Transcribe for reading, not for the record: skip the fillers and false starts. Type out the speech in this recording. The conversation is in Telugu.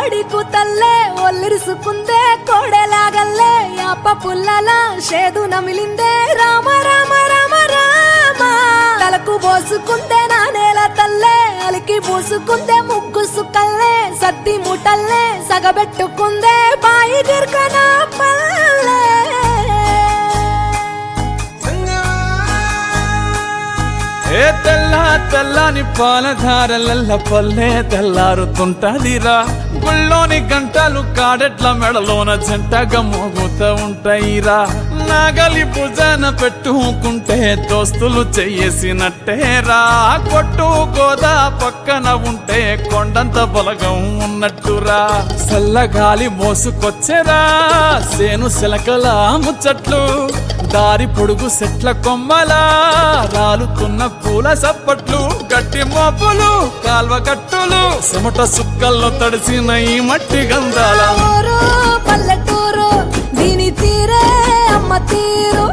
కోడి కూతల్లే ఒల్లిరుసుకుందే కోడెలాగల్లే యాప పుల్లల షేదు నమిలిందే రామ రామ రామ రామ తలకు పోసుకుందే నా నేల తల్లే అలికి పూసుకుందే ముగ్గు సుక్కల్లే సద్ది ముటల్లే సగబెట్టుకుందే బాయి గిర్కన పల్లె ఏ తెల్ల తెల్లని పాలధారలల్ల పల్లె తెల్లారుతుంటదిరా గుళ్ళోని గంటలు కాడెట్ల మెడలోన జంటగా మోగుతూ ఉంటాయిరా నాగలి భుజాన పెట్టుకుంటే దోస్తులు చెయ్యేసినట్టేరా కొట్టు గోదా పక్కన ఉంటే కొండంత బలగం ఉన్నట్టురా చల్లగాలి మోసుకొచ్చెరా సేను శిలకల ముచ్చట్లు దారి పొడుగు సెట్ల కొమ్మలా రాలుతున్న పూల సప్పట్లు గట్టి మోపులు కాల్వ గట్టులు చెమట సుక్కల్లో తడిసిన ఈ మట్టి గంధాల పల్లెటూరు దీని తీరే అమ్మ తీరు